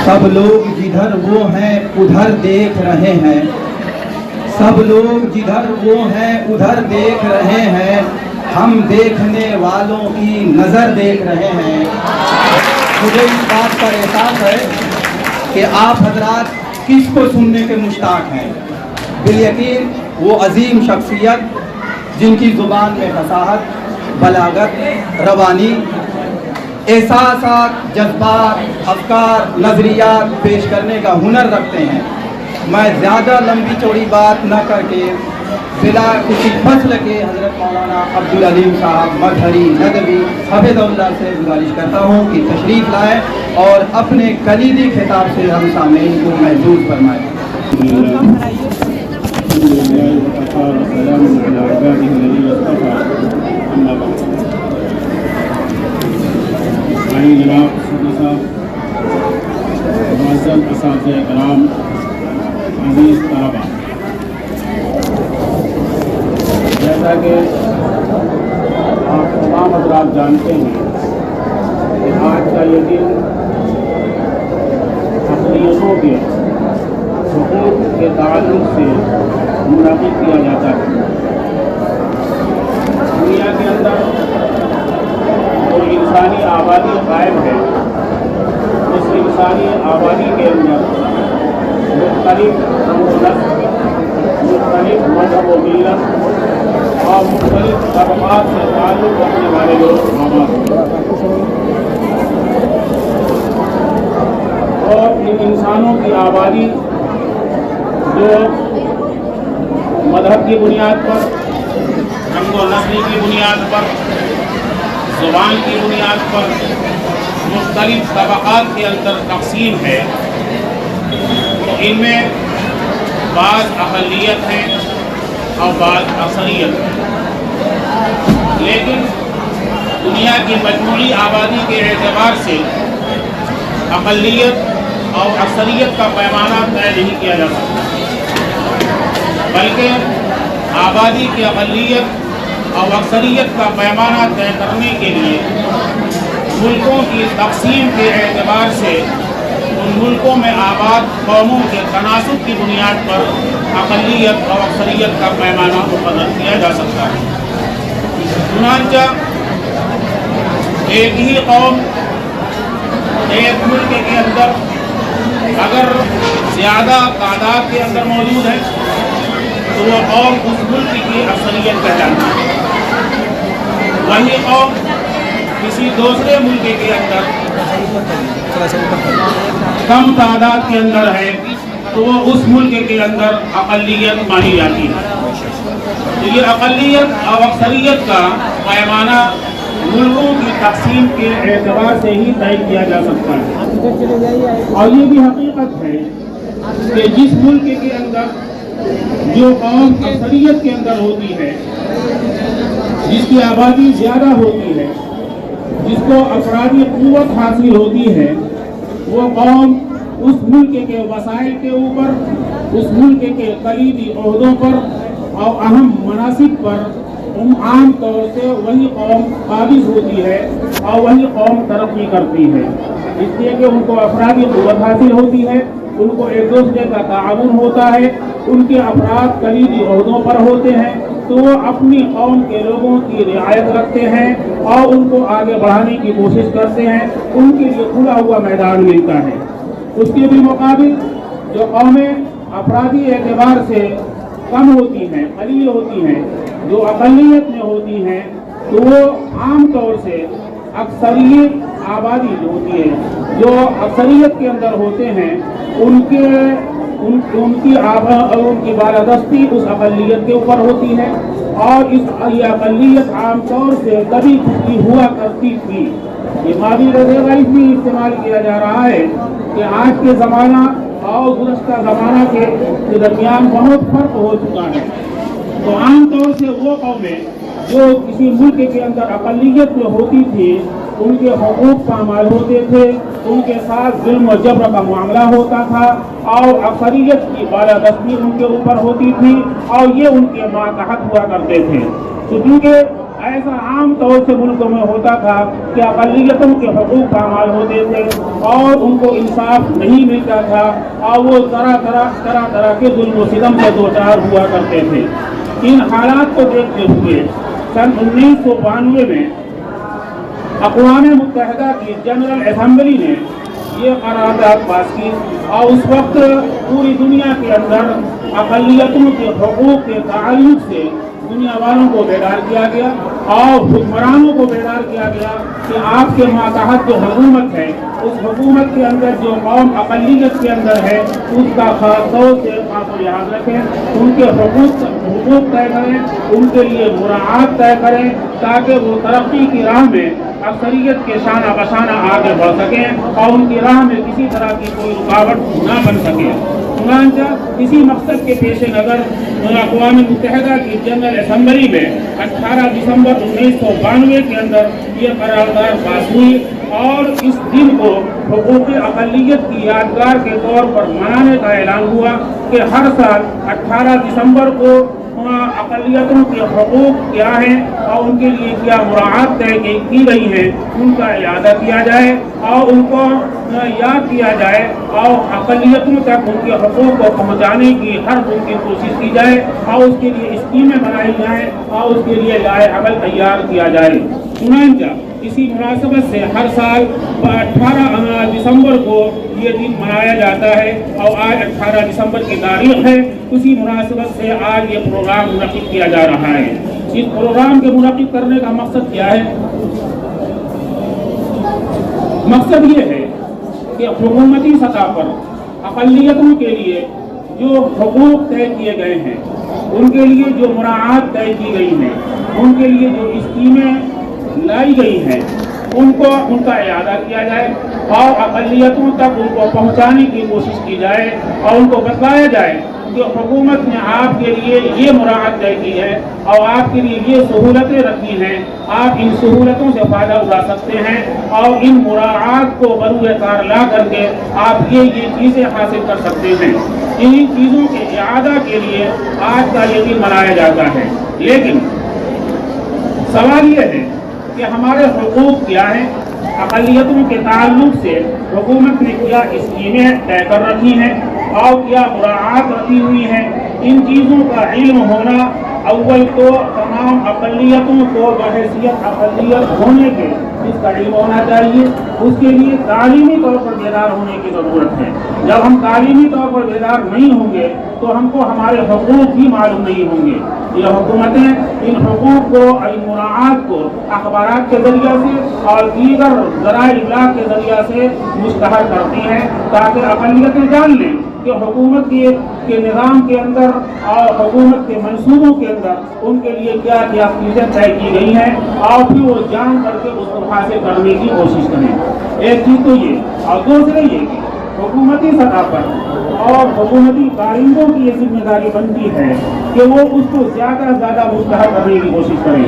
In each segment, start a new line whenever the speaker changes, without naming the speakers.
सब लोग जिधर वो हैं उधर देख रहे हैं, सब लोग जिधर वो हैं उधर देख रहे हैं, हम देखने वालों की नज़र देख रहे हैं। मुझे इस बात का एहसास है कि आप हजरात किसको सुनने के मुश्ताक हैं। बिलयकीन वो अजीम शख्सियत जिनकी ज़ुबान में फसाहत, बलागत, रवानी, एहसासात, जज्बात, अफकार, नज़रियात पेश करने का हुनर रखते हैं। मैं ज़्यादा लंबी चौड़ी बात न करके बिला किसी फसल के हज़रत मौलाना अब्दुल अलीम साहब मजहरी नदवी हफ़िज़हुल्लाह से गुजारिश करता हूँ कि तशरीफ़ लाएँ और अपने कलीदी खिताब से हम सामईन को महसूस फरमाएँ।
जनाब साहब, मुअज़्ज़ज़ असातिज़े किराम, अज़ीज़ तलबा, जैसा कि आप तमाम हज़रात जानते हैं कि आज का ये दिन अक़लियतों के हुकूक़ के ताल्लुक़ से मुनाक़िद किया जाता है। दुनिया के अंदर जो इंसानी आबादी कायम है, उस इंसानी आबादी के अंदर मुख्तलिफ नस्ल, मुख्तलिफ मज़हब व मिल्लत और मुख्तलिफ तबक़ात से ताल्लुक़ रखने वाले लोग आबाद हैं। और इन इंसानों की आबादी जो मज़हब की बुनियाद पर, रंग व नस्ल की बुनियाद पर, ज़ुबान की बुनियाद पर मुख्तलिफ तबक़ात के अंदर तक़सीम है, तो इनमें बाज़ अक़लियत हैं और बाज़ अक्सरियत है। लेकिन दुनिया की मजमूई आबादी के एतबार से अक़लियत और अक्सरियत का पैमाना तय नहीं किया जा सकता, बल्कि आबादी की अक़लियत और अक्सरियत का पैमाना तय करने के लिए मुल्कों की तक़सीम के एतबार से उन मुल्कों में आबाद कौमों के तनासुब की बुनियाद पर अक़लियत और अक्सरियत का पैमाना मुक़र्रर किया जा सकता है। चुनांचा एक ही कौम एक मुल्क के अंदर अगर ज़्यादा तादाद के अंदर मौजूद है तो वह कौम उस मुल्क की अक्सरियत कहलाती है। वही कौम किसी दूसरे मुल्क के अंदर कम तादाद के अंदर है तो वो उस मुल्क के अंदर अक़लियत मानी जाती है। तो ये अक़लियत और अक्सरियत का पैमाना मुल्कों की तक़सीम के एतबार से ही तय किया जा सकता है। और ये भी हकीकत है कि जिस मुल्क के अंदर जो कौम अक्सरियत के अंदर होती है, जिसकी आबादी ज़्यादा होती है, जिसको अफरादी क़ुव्वत हासिल होती है, वो कौम उस मुल्क के वसाइल के ऊपर, उस मुल्क के कलीदी ओहदों पर और अहम मनासिब पर आम तौर से वही कौम काबिज होती है और वही कौम तरक्की करती है। इसलिए कि उनको अफरादी क़ुव्वत हासिल होती है, उनको एक दूसरे का ताआवुन होता है, उनके अफराद कलीदी ओहदों पर होते हैं, तो वो अपनी कौम के लोगों की रियायत रखते हैं और उनको आगे बढ़ाने की कोशिश करते हैं। उनके लिए खुला हुआ मैदान मिलता है। उसके भी मुकाबिल जो कौमें अफरादी एतबार से कम होती हैं, कलील होती हैं, जो अक़लियत में होती हैं, तो वो आम तौर से अक्सरियत आबादी जो होती है, जो अक्सरियत के अंदर होते हैं, उनकी बालादस्ती उस अक़लियत के ऊपर होती है। और ये अक़लियत आम तौर से कभी की हुआ करती थी। ये मादी रज़ेगाइज़ भी इस्तेमाल किया जा रहा है कि आज के ज़माना और गुज़श्ता ज़माना के दरमियान बहुत फ़र्क हो चुका है। तो आम तौर से वो कौमें जो किसी मुल्क के अंदर अक़लियत में होती थी, उनके हुकूक पामाल होते थे, उनके साथ जुल्म और जबर का मामला होता था और अक्सरियत की बालादस्ती उनके ऊपर होती थी और ये उनके मातहत हुआ करते थे। तो क्योंकि ایسا عام طور سے ملکوں میں ہوتا تھا کہ اقلیتوں کے حقوق پامال ہوتے تھے اور ان کو انصاف نہیں ملتا تھا اور وہ طرح کے ظلم و ستم سے دوچار ہوا کرتے تھے۔ ان حالات کو دیکھتے ہوئے سن 1992 میں اقوام متحدہ کی جنرل اسمبلی نے یہ قرارداد پاس کی اور اس وقت پوری دنیا کے اندر اقلیتوں کے حقوق کے تعلق سے دنیا والوں کو بیدار کیا گیا اور حکمرانوں کو بیدار کیا گیا کہ آپ کے ماتحت جو حکومت ہے اس حکومت کے اندر جو قوم اقلیت کے اندر ہے اس کا خاص طور سے خاص و لحاظ رکھیں، ان کے حقوق طے کریں، ان کے لیے مراعات طے کریں تاکہ وہ ترقی کی راہ میں اکثریت کے شانہ بشانہ آگے بڑھ سکیں اور ان کی راہ میں کسی طرح کی کوئی رکاوٹ نہ بن سکے۔ چنانچہ اسی مقصد کے پیش نظر اقوام متحدہ کی جنرل اسمبلی میں 18 دسمبر 1992 کے اندر یہ قرارداد پاس ہوئی اور اس دن کو حقوق اقلیت کی یادگار کے طور پر منانے کا اعلان ہوا کہ ہر سال 18 دسمبر کو اقلیتوں کے حقوق کیا ہیں اور ان کے لیے کیا مراعات طے کی گئی ہیں ان کا اعادہ کیا جائے اور ان کو یاد کیا جائے اور اقلیتوں تک ان کے حقوق کو پہنچانے کی ہر ممکن کوشش کی جائے اور اس کے لیے اسکیمیں بنائی جائیں اور اس کے لیے لائحہ عمل تیار کیا جائے۔ چنانچہ اسی مناسبت سے ہر سال 18 دسمبر کو یہ دن منایا جاتا ہے اور آج 18 دسمبر کی تاریخ ہے، اسی مناسبت سے آج یہ پروگرام منعقد کیا جا رہا ہے۔ اس پروگرام کے منعقد کرنے کا مقصد کیا ہے؟ مقصد یہ ہے کہ حکومتی سطح پر اقلیتوں کے لیے جو حقوق طے کیے گئے ہیں، ان کے لیے جو مراعات طے کی گئی ہیں، ان کے لیے جو اسکیمیں لائی گئی ہیں ان کا اعادہ کیا جائے اور اقلیتوں تک ان کو پہنچانے کی کوشش کی جائے اور ان کو بتلایا جائے کہ حکومت نے آپ کے لیے یہ مراعات طے کی ہے اور آپ کے لیے یہ سہولتیں رکھی ہیں، آپ ان سہولتوں سے فائدہ اٹھا سکتے ہیں اور ان مراعات کو بروئے کار لا کر کے آپ یہ چیزیں حاصل کر سکتے ہیں۔ ان چیزوں کے اعادہ کے لیے آج کا یہ دن منایا جاتا ہے۔ لیکن سوال یہ ہے کہ ہمارے حقوق کیا ہیں؟ اقلیتوں کے تعلق سے حکومت نے کیا اسکیمیں طے کر رکھی ہیں اور کیا مراعات رکھی ہوئی ہیں؟ ان چیزوں کا علم ہونا اول تو تمام اقلیتوں کو بحیثیت اقلیت ہونے کے اس کا علم ہونا چاہیے۔ اس کے لیے تعلیمی طور پر بیدار ہونے کی ضرورت ہے۔ جب ہم تعلیمی طور پر بیدار نہیں ہوں گے تو ہم کو ہمارے حقوق بھی معلوم نہیں ہوں گے۔ یہ حکومتیں ان حقوق کو ان مراعات کو اخبارات کے ذریعے سے اور دیگر ذرائع ابلاغ کے ذریعے سے مشتہر کرتی ہیں تاکہ اقلیتیں جان لیں کہ حکومت کے نظام کے اندر اور حکومت کے منصوبوں کے اندر ان کے لیے کیا کیا چیزیں طے کی گئی ہیں اور پھر وہ جان کر کے اس کو حاصل کرنے کی کوشش کریں۔ ایک چیز تو یہ، اور دوسرے یہ کہ حکومتی سطح پر اور حکومتی کارندوں کی یہ ذمہ داری بنتی ہے کہ وہ اس کو زیادہ سے زیادہ مستحق کرنے کی کوشش کریں۔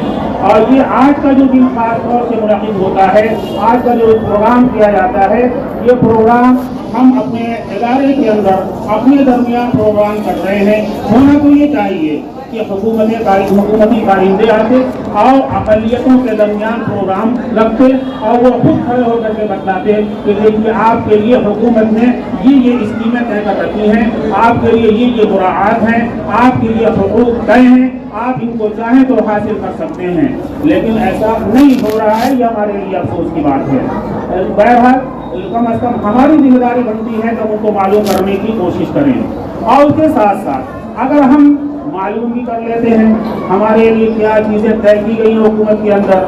اور یہ آج کا جو دن خاص طور سے منعقد ہوتا ہے، آج کا جو پروگرام کیا جاتا ہے، یہ پروگرام ہم اپنے ادارے کے اندر اپنے درمیان پروگرام کر رہے ہیں۔ ہونا تو یہ چاہیے کہ حکومتی کارندے آتے اور اقلیتوں کے درمیان پروگرام رکھتے اور وہ خود کھڑے ہو کر کے بتلاتے کہ دیکھیے آپ کے لیے حکومت نے یہ اسکیمیں طے کر رکھی ہیں، آپ کے لیے یہ مراعات ہیں، آپ کے لیے حقوق طے ہیں، آپ ان کو چاہیں تو حاصل کر سکتے ہیں۔ لیکن ایسا نہیں ہو رہا ہے، یہ ہمارے لیے افسوس کی بات ہے۔ بہرحال کم از کم ہماری ذمہ داری بنتی ہے کہ ان کو معلوم کرنے کی کوشش کریں اور اس کے ساتھ ساتھ اگر ہم معلوم بھی کر لیتے ہیں ہمارے لیے کیا چیزیں طے کی گئی حکومت کے اندر،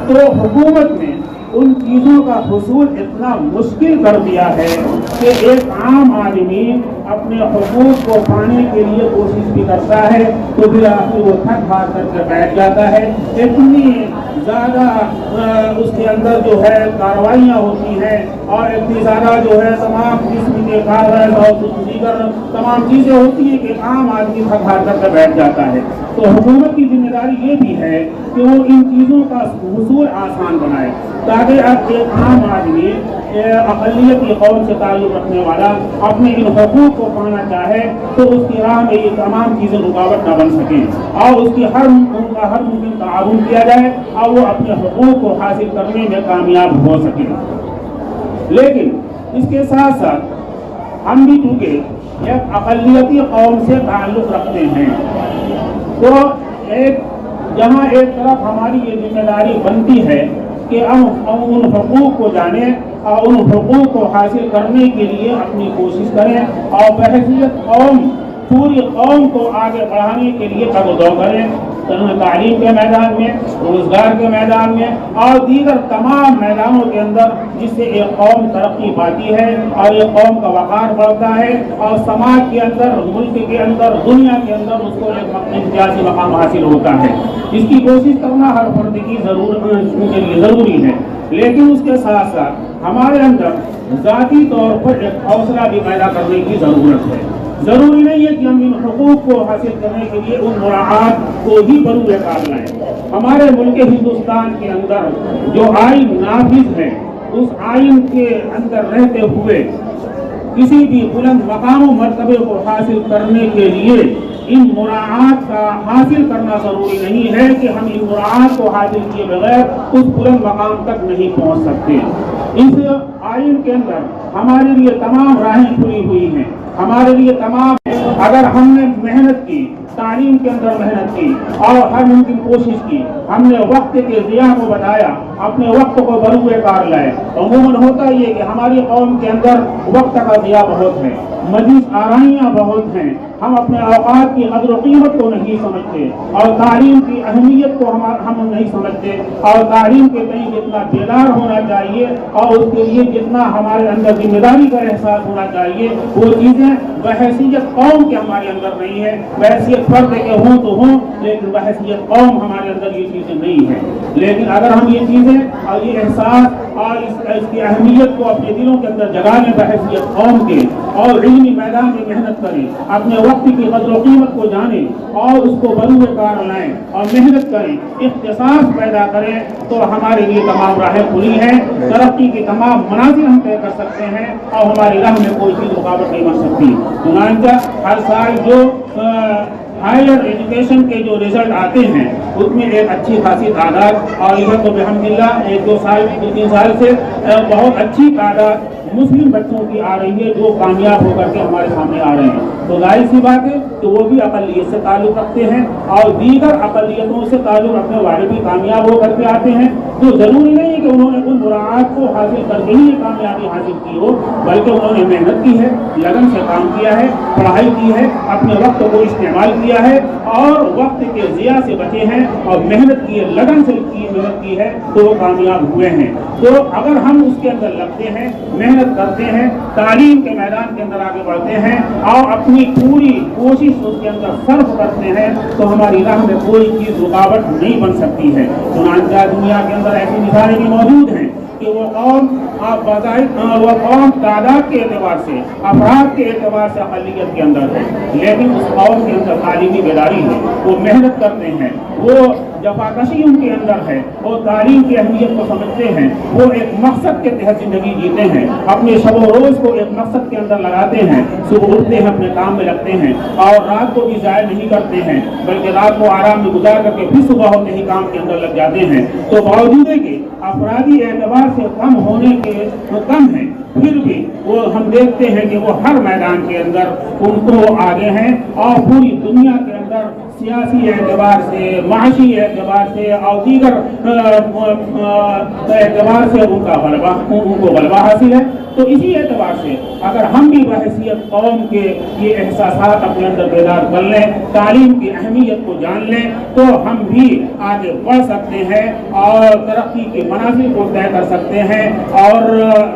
تو حکومت نے ان چیزوں کا حصول اتنا مشکل کر دیا ہے کہ ایک عام آدمی اپنے حقوق کو پانے کے لیے کوشش بھی کرتا ہے تو پھر آخر وہ تھک ہار کر کے بیٹھ جاتا ہے۔ اتنی زیادہ اس کے اندر جو ہے کاروائیاں ہوتی ہیں اور اتنی زیادہ جو ہے تمام قسم के कागज और दीगर तमाम चीज़ें होती हैं कि आम आदमी थक हार कर बैठ जाता है। तो हुकूमत की जिम्मेदारी ये भी है कि वो इन चीज़ों का हुसूल आसान बनाए, ताकि अब एक आम आदमी अक़लियत की कौम से ताल्लुक़ रखने वाला अपने इन हुकूक़ को पाना चाहे तो उसकी राह में ये तमाम चीज़ें रुकावट न बन सकें और उसकी हर मुमकिन ताउन किया जाए और वो अपने हुकूक़ को हासिल करने में कामयाब हो सके। लेकिन इसके साथ साथ हम भी चूँकि एक अक़लियती कौम से ताल्लुक़ रखते हैं तो जहाँ एक तरफ हमारी ये जिम्मेदारी बनती है कि हम उन हुकूक़ को जानें और उन हुकूक़ को हासिल करने के लिए अपनी कोशिश करें और बहैसियत कौम पूरी कौम को आगे बढ़ाने के लिए कदम करें, तालीम के मैदान में, रोज़गार के मैदान में और दीगर तमाम मैदानों के अंदर, जिससे एक कौम तरक्की पाती है और एक कौम का वक़ार बढ़ता है और समाज के अंदर, मुल्क के अंदर, दुनिया के अंदर उसको एक इम्तियाज़ी मकाम हासिल होता है। इसकी कोशिश करना हर फर्द की उनके लिए ज़रूरी है। लेकिन उसके साथ साथ हमारे अंदर ज़ाती तौर पर एक हौसला भी पैदा करने की ज़रूरत है। ज़रूरी नहीं है कि हम इन हुकूक़ को हासिल करने के लिए उन मुराआत को ही बरूए कार लाएँ। हमारे मुल्क हिंदुस्तान के अंदर जो आइन नाफिज है, उस आइन के अंदर रहते हुए किसी भी बुलंद मकाम व मर्तबे को हासिल करने के लिए इन मुराआत का हासिल करना ज़रूरी नहीं है कि हम इन मुराआत को हासिल किए बगैर उस बुलंद मकाम तक नहीं पहुँच सकते। इस आइन के अंदर हमारे लिए तमाम राहें खुली हुई हैं, हमारे लिए तमाम, अगर हमने मेहनत की, तालीम के अंदर मेहनत की और हर मुमकिन कोशिश की, हमने वक्त के ज़िया को बताया, अपने वक्त को बरूए कार लाए। अमूमन होता ये कि हमारी कौम के अंदर वक्त का ज़िया बहुत है, मज़ीद आराइयाँ बहुत हैं, हम अपने औकात की कदर कीमत को नहीं समझते और तालीम की अहमियत को हम नहीं समझते और तालीम के तई जितना बेदार होना चाहिए और उसके लिए जितना हमारे अंदर जिम्मेदारी का एहसास होना चाहिए, वो चीज़ें बहैसियत कौम के हमारे अंदर नहीं है। बहैसियत फर्द के हों तो हों, लेकिन बहैसियत कौम हमारे अंदर ये चीज़ें नहीं हैं। लेकिन अगर हम ये चीज़ें और ये एहसास और इसकी अहमियत को अपने दिलों के अंदर जगा लें बहैसियत कौम के और इल्मी मैदान में मेहनत करें, अपने वक्त की कदर कीमत को जानें और उसको बरूए कार लाएं और मेहनत करें, इख्तिसास पैदा करें, तो हमारे लिए तमाम राहें खुली हैं, तरक्की की तमाम मनाज़िल हम तय कर सकते हैं और हमारी राह में कोई चीज़ रुकावट नहीं बन सकती। चुनांचा हर साल जो हायर एजुकेशन के जो रिजल्ट आते हैं उसमें एक अच्छी खासी तादाद और इधर तो अल्हम्दुलिल्लाह 1-2 साल से बहुत अच्छी तादाद मुस्लिम बच्चों की आ रही है जो कामयाब होकर के हमारे सामने आ रहे हैं। तो जाहिर सी बात है कि वो भी अक़लियत से ताल्लुक़ रखते हैं और दीगर अक़लियतों से ताल्लुक़ रखने वाले भी कामयाब होकर के आते हैं। तो ज़रूरी नहीं है कि उन्होंने उन मुराआत को हासिल करके ही कामयाबी हासिल की हो, बल्कि उन्होंने मेहनत की है, लगन से काम किया है, पढ़ाई की है, अपने वक्त को इस्तेमाल किया है और वक्त के ज़िया से बचे हैं और मेहनत की है, लगन से मेहनत की है, तो वो कामयाब हुए हैं। तो अगर हम उसके अंदर लगते हैं, मेहनत करते हैं, तालीम के मैदान के अंदर आगे बढ़ते हैं और अपनी पूरी कोशिश उसके अंदर सर्फ करते हैं, तो हमारी राह में कोई चीज़ रुकावट नहीं बन सकती है। चुनांचा दुनिया के अंदर ऐसी मिसालें भी मौजूद हैं कि वो कौम तादाद के एतबार से, अफराद के एतबार से अक़लियत के अंदर है, लेकिन उस कौम के अंदर तालीमी बेदारी है, वो मेहनत करते हैं, वो जफाकशी उनके अंदर है, वो तालीम की अहमियत को समझते हैं, वो एक मकसद के तहत ज़िंदगी जीते हैं, अपने शब रोज़ को एक मकसद के अंदर लगाते हैं, सुबह उठते हैं, अपने काम में लगते हैं और रात को भी ज़ाया नहीं करते हैं, बल्कि रात को आराम में गुजार करके फिर सुबह होते ही काम के अंदर लग जाते हैं। तो बावजूद है कि अफरादी एतबार से कम होने के कम है, फिर भी वो हम देखते हैं कि वो हर मैदान के अंदर उनको आगे हैं और पूरी दुनिया के अंदर सियासी एतबार से, माशी एतबार से और दीगर एतबार से उनको गलबा हासिल है। तो इसी एतबार से अगर हम भी बहैसियत कौम के ये एहसासात अपने अंदर बेदार कर लें, तालीम की अहमियत को जान लें, तो हम भी आगे बढ़ सकते हैं और तरक्की के मनाज़िल को तय कर सकते हैं और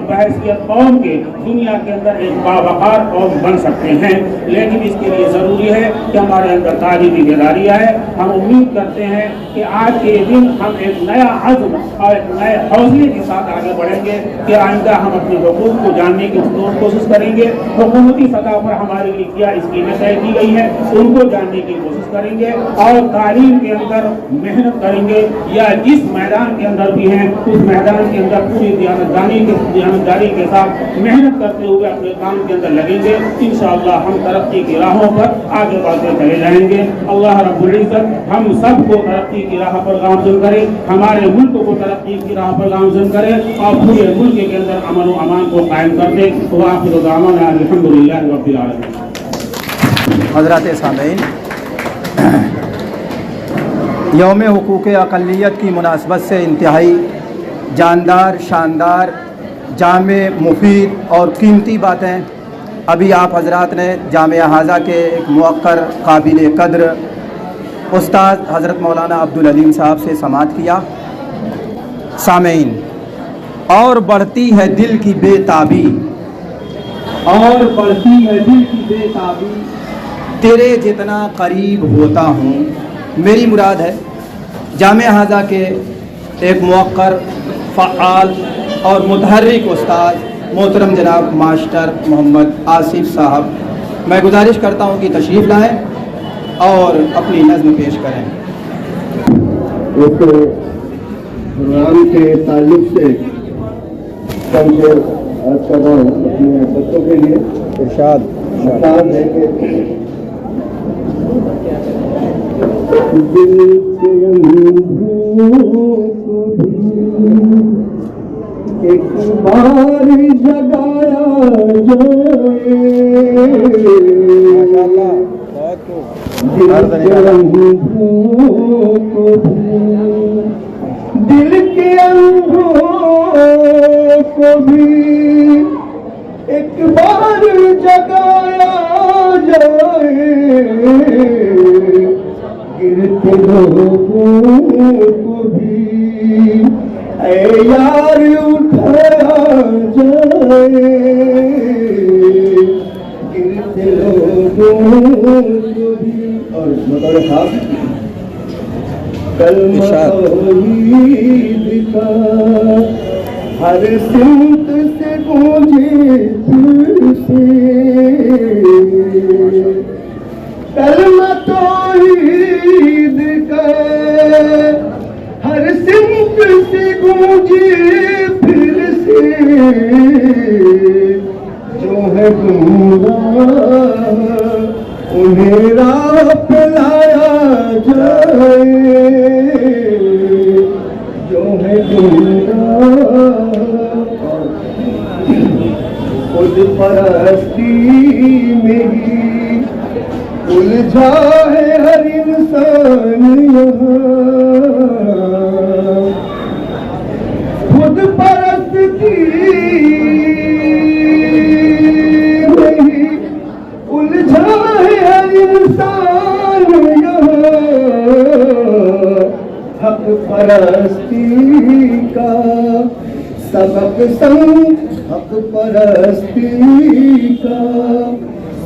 बहैसियत कौम के दुनिया के अंदर एक बावकार कौम बन सकते हैं। लेकिन इसके लिए ज़रूरी है कि हमारे अंदर तालीमी बेदारी आए। हम उम्मीद करते हैं کہ آج کے دن ہم ایک نیا عزم اور ایک نئے حوصلے کے ساتھ آگے بڑھیں گے کہ آئندہ ہم اپنے حقوق کو جاننے کی کوشش کریں گے. حکومتی سطح پر ہمارے لیے کیا اسکیمیں طے کی گئی ہیں ان کو جاننے کی کوشش کریں گے اور تعلیم کے اندر محنت کریں گے یا جس میدان کے اندر بھی ہیں اس میدان کے اندر پوری دیانتداری کے ساتھ محنت کرتے ہوئے اپنے کام کے اندر لگیں گے. انشاءاللہ ہم ترقی کی راہوں پر آگے بڑھتے چلے جائیں گے. اللہ رب العزت ہم سب کو ترقی کی راہ پر گامزن کرے, ہمارے ملک کو ترقی کی راہ پر گامزن کرے اور پورے ملک کے اندر امن و امان کو قائم کر دے. وآخر دعوانا الحمدللہ رب العالمین.
حضرات سامعین, یوم حقوق اقلیت کی مناسبت سے انتہائی جاندار, شاندار, جامع, مفید اور قیمتی باتیں ابھی آپ حضرات نے جامعہ ہاضہ کے ایک موقر قابل قدر استاد حضرت مولانا عبدالعلیم صاحب سے سماعت کیا. سامعین, اور بڑھتی ہے دل کی بے تابی, اور بڑھتی ہے دل کی بے تابی, تیرے جتنا قریب ہوتا ہوں. میری مراد ہے جامعہ ہاضہ کے ایک موقر, فعال اور متحرک استاد محترم جناب ماسٹر محمد آصف صاحب. میں گزارش کرتا ہوں کہ تشریف لائیں اور اپنی نظم پیش کریں.
اس پروگرام کے تعلق سے کم سے عرض کر رہا ہوں اپنے بچوں کے لیے.
ارشاد
ہے کہ دل کے ایک بار جگایا جائے, دل کے اندھوں کو بھی ایک بار جگایا جائے, گرتے لوگوں کو بھی اے یار اٹھایا جائے, گرتے لوگوں کو بھی. اور بطور خاص کلمہ توحید کا ہر سمت سے گونجے پھر سے, کلمہ توحید کا ہر سمت سے گونجے پھر سے, جو ہے گمراہ انہیں راہ پہ لایا جائے, جو ہے گمراہ. خود پرستی میں ہی الجھا ہے ہر انسان یہاں, خود پرستی میں ہی الجھا ہے ہر انسان یہاں, حق پرستی کا سبق حق پرستی کا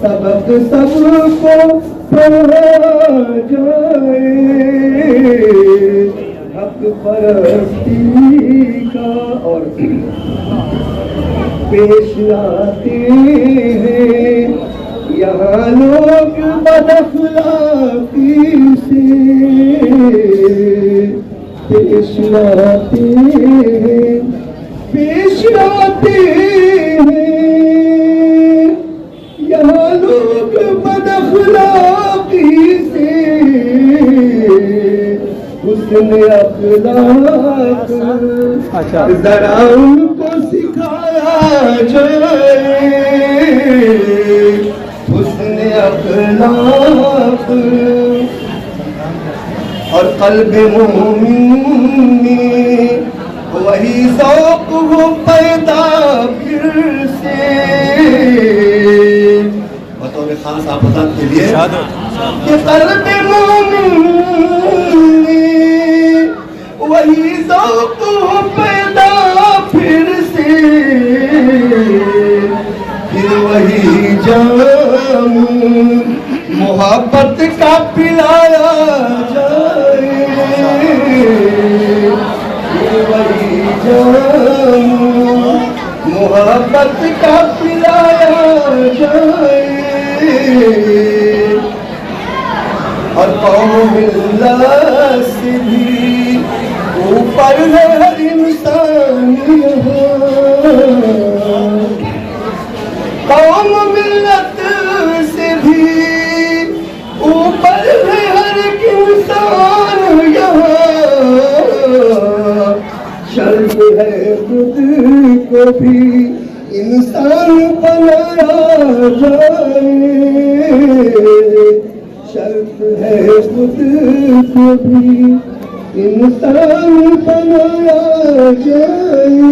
سبق سب کو پڑھا جائے, حق پرستی کا. اور پیش آتے ہیں یہاں لوگ بد اخلاقی سے, پیش آتے ہیں, پیش آتے ہیں یہاں لوگ بد اخلاقی سے, حسن اخلاق ذرا ان کو سکھایا جائے, حسن اخلاق. اور قلب مومن میں وہی ذوق وہ پیدا پھر سے, بطور خاص آفات کے لیے کہ قلب مومن میں وہی ذوق وہ پیدا پھر سے, پھر وہی جام محبت کا پلایا جائے, جام محبت کا پلایا جائے اور قوم ملت سے بھی اوپر ہے ہر انسان یہاں قوم ملت سے بھی اوپر ہے ہر انسان یہاں شرط ہے خود کو بھی انسان بنایا جائے شرط ہے خود کو بھی انسان بنایا جائے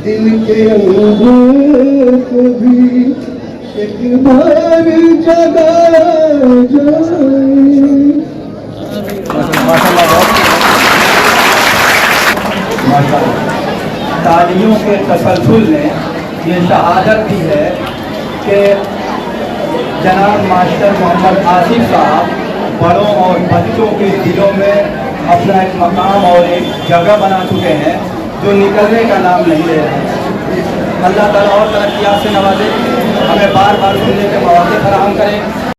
دل کے اندر کو بھی ایک بار جگایا جائے.
تالیوں کے تسلسل نے یہ شہادت دی ہے کہ جناب ماسٹر محمد آصف صاحب بڑوں اور بچوں کے دلوں میں اپنا ایک مقام اور ایک جگہ بنا چکے ہیں جو نکلنے کا نام نہیں لے رہے ہیں. اللہ تعالیٰ اور ترقیات سے نوازے, ہمیں بار بار سننے کے مواقع فراہم کریں.